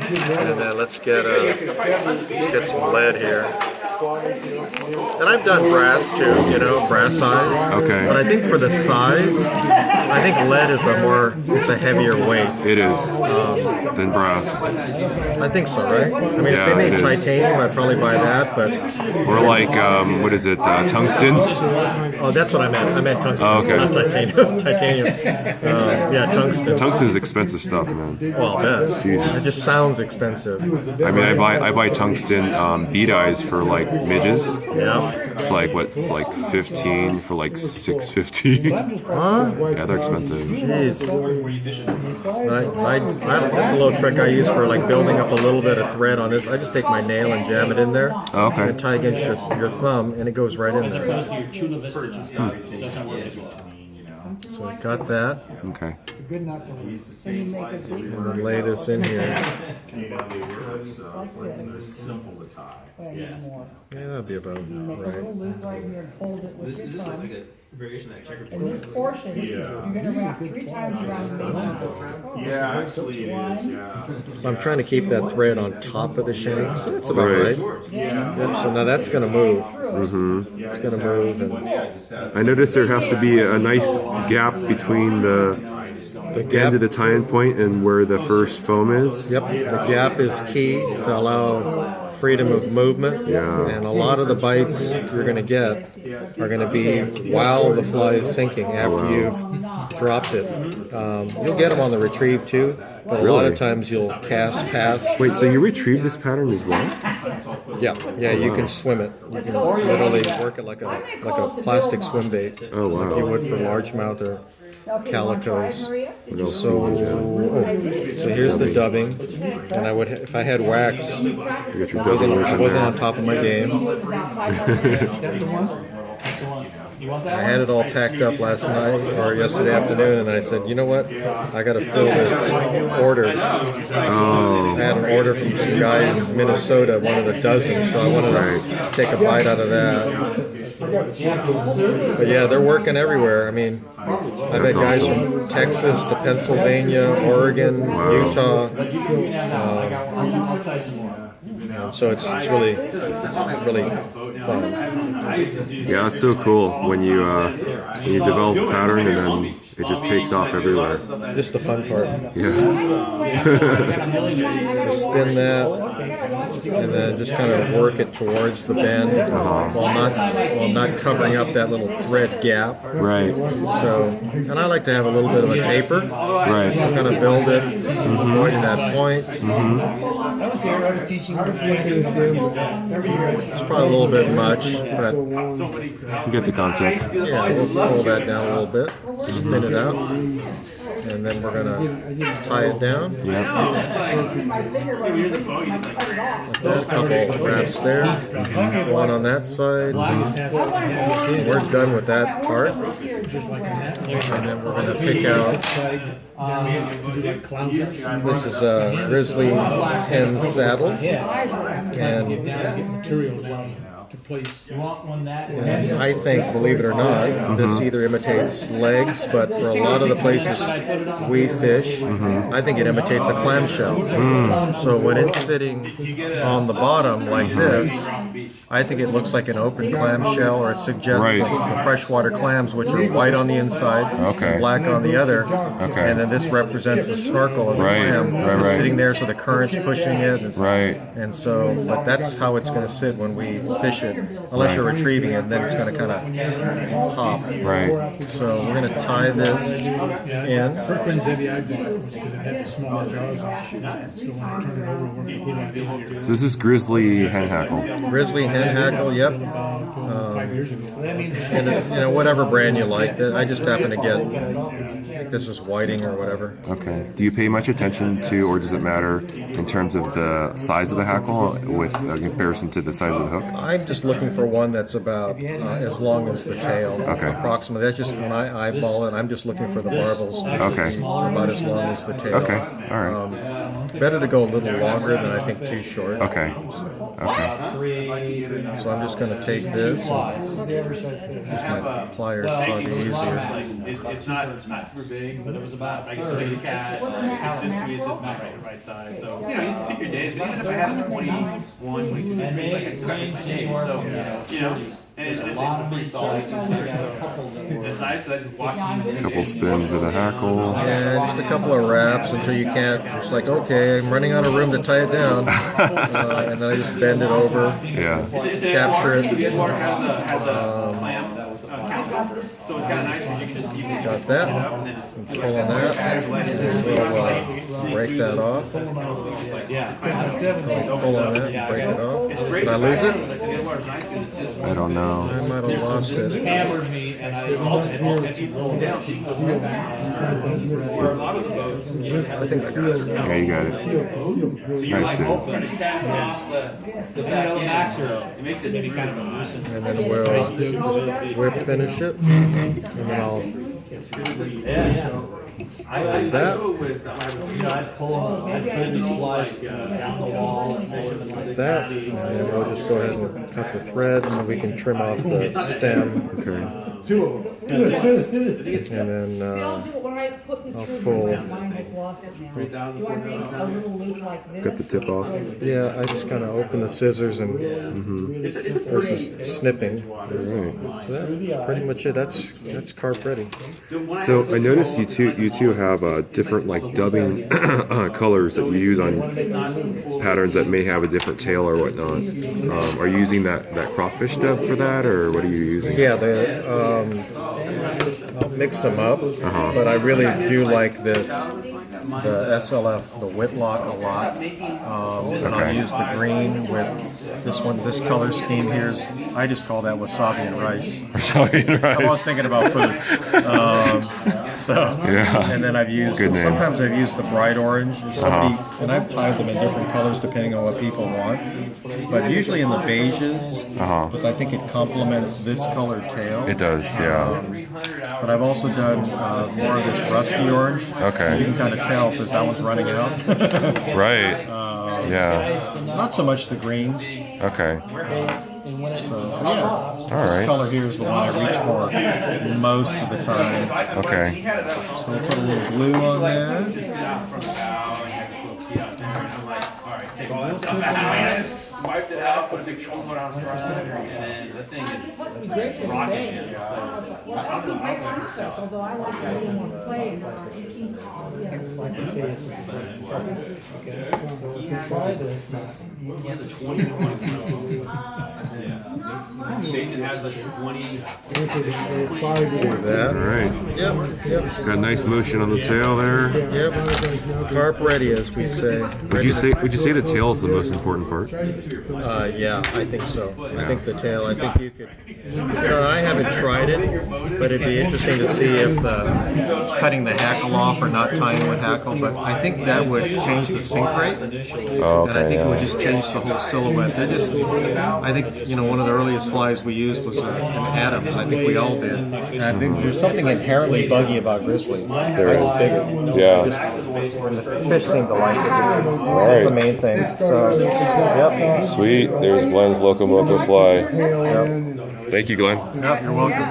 And then let's get some lead here. And I've done brass too, you know, brass size. Okay. But I think for the size, I think lead is it's a heavier weight. It is than brass. I think so, right? I mean, Yeah, if they it made is. titanium, I'd probably buy that, but... Or like, what is it, tungsten? Oh, that's what I meant. I meant tungsten, okay. not titanium. Titanium. Yeah, tungsten. Tungsten is expensive stuff, man. Well, I bet. Jesus. It just sounds expensive. I mean, I buy tungsten bead eyes for like midges. Yeah. It's like what, like 15 for like $6.50. Huh? Yeah, they're expensive. Jeez. That's a little trick I use for like building up a little bit of thread on this. I just take my nail and jam it in there. Oh, okay. And tie against your thumb, and it goes right in there. So I got that. Okay. And then lay this in here. Yeah, that'll be about right. And this portion, you're going to wrap 3 times around the base. Yeah, actually it is, yeah. So I'm trying to keep that thread on top of the shank, so that's about Right. right. Yep, so now that's going to move. Mm-hmm. It's going to move. And I noticed there has to be a nice gap between the end of the tie-in point and where the first foam is. yep, the gap is key to allow freedom of movement. Yeah. And a lot of the bites you're going to get are going to be while the fly is sinking after you've dropped it. You'll get them on the retrieve too, but a lot Really? of times you'll cast past. Wait, so you retrieve this pattern as well? Yeah, you can swim it. You can literally work it like a plastic swim bait. Oh, wow. Like you would for largemouth or calicos. So here's the dubbing, and I would if I had wax, I wasn't on top of my game. I had it all packed up last night or yesterday afternoon, and I said, you know what? I got to fill this order. I had an order from some guy in Minnesota, wanted a dozen, so I wanted to take a bite out of that. But yeah, they're working everywhere. I mean, I've had guys from Texas to Pennsylvania, Oregon, Utah. So it's really fun. Yeah, that's so cool when you develop a pattern and then it just takes off everywhere. Just the fun part. Yeah. So spin that, and then just kind of work it towards the bend while not covering up that little thread gap. Right. So, and I like to have a little bit of a taper. Right. So kind of build it, avoiding that point. It's probably a little bit much, but You get the concept. yeah, we'll pull that down a little bit, spin it out, and then we're gonna tie it down. Yeah. There's a couple wraps there, one on that side. We're done with that part, and then we're gonna pick out. This is a grizzly hen saddle, and I think, believe it or not, this either imitates legs, but for a lot of the places we fish, I think it imitates a clamshell. So when it's sitting on the bottom like this, I think it looks like an open clamshell, or it suggests Right. like the freshwater clams, which are white on the inside, Okay. black on the other, Okay. and then this represents the snorkel of the Right, clam right, just right. sitting there, so the current's pushing it. Right. And so, but that's how it's going to sit when we fish it. Unless you're retrieving it, then it's going to kind of hop. Right. So we're going to tie this in. First friends had the eye because it had the small jaws. So when I turn it over, it worked a whole lot easier. So this is grizzly hen hackle. Grizzly hen hackle, yep. 5 years ago. And whatever brand you like. I just happen to get, I think this is whiting or whatever. Okay. Do you pay much attention to, or does it matter in terms of the size of the hackle with in comparison to the size of the hook? I'm just looking for one that's about as long as the tail. Okay. Approximately. That's just when I eyeball it. I'm just looking for the barbels to Okay. be about as long as the tail. Okay. All right. better to go a little longer than I think too short. Okay. Okay. So I'm just going to take this and use my pliers, probably easier. It's not super big, but it was about like a cat. It's just not right size. So you pick your days. But even if I have 21, 22 degrees, like I still have my days. So and it's a pretty solid. It's nice. So I just watch them. Couple spins of the hackle. Yeah, just a couple of wraps until you can't. It's like, okay, I'm running out of room to tie it down, and then I just bend it over, Yeah. capture it. The Edward has a clamp. So it's kind of nice because you can just keep it. Got that. Pull on that. We'll break that off. Pull on that and break it off. Did I lose it? I don't know. I might have lost it. Hammered me, and I I think I got it. Yeah, you got it. Nice save. It makes it maybe kind of a nuisance. And then we'll just whip finish it. And then I'll that. I'd pull these flies down the wall and measure them like That, and then we'll just go ahead and cut the thread, and then we can trim off the stem. Okay. And then I'll do it when I put this through. pull. Mine has lost it now. Do I make a little loop like this? Cut the tip off. Yeah, I just kind of open the scissors and versus snipping. So that's pretty much it. That's carp ready. So I noticed you two have different like dubbing colors that you use on patterns that may have a different tail or whatnot. Are you using that crawfish dub for that, or what are you using? Yeah, I'll mix them up, but I really do like this, the SLF, the Whitlock a lot. And I'll use the green with this one, this color scheme here. I just call that wasabi and rice. Wasabi and rice. I was thinking about food. And then I've used, sometimes I've used the bright orange, and I've tied them in different colors depending on what people want. But usually in the beiges, because I think it complements this colored tail. It does, yeah. But I've also done more of this rusty orange. Okay. You can kind of tell because that one's running out. Right. Yeah. Not so much the greens. Okay. So, yeah. All This right. color here is the one I reach for most of the time. Okay. So we'll put a little blue on there. Wiped it out, put a big chunk on front, and then the thing is Great for the rocking. day. Well, I'll keep my process, although I like a little more play. You keep, Like I say, it's okay. So if you try this, He has a 20. Jason has like a 20. if it's Do that. All right. Yep. Got nice motion on the tail there. Yep. Carp ready, as we say. Would you say the tail is the most important part? Yeah, I think so. I think the tail. I think you could. I haven't tried it, but it'd be interesting to see if cutting the hackle off or not tying with hackle. But I think that would change the sink rate, Oh, and I think okay. it would just change the whole silhouette. They're just. I think one of the earliest flies we used was an Adams. I think we all did. And I think there's something inherently buggy about grizzly. There I just dig it. Yeah. The fish seem to like it. That's right. the main thing. So, yep. Sweet. There's Glenn's Loco Mocofly. Yep. Thank you, Glenn. Yep, you're welcome.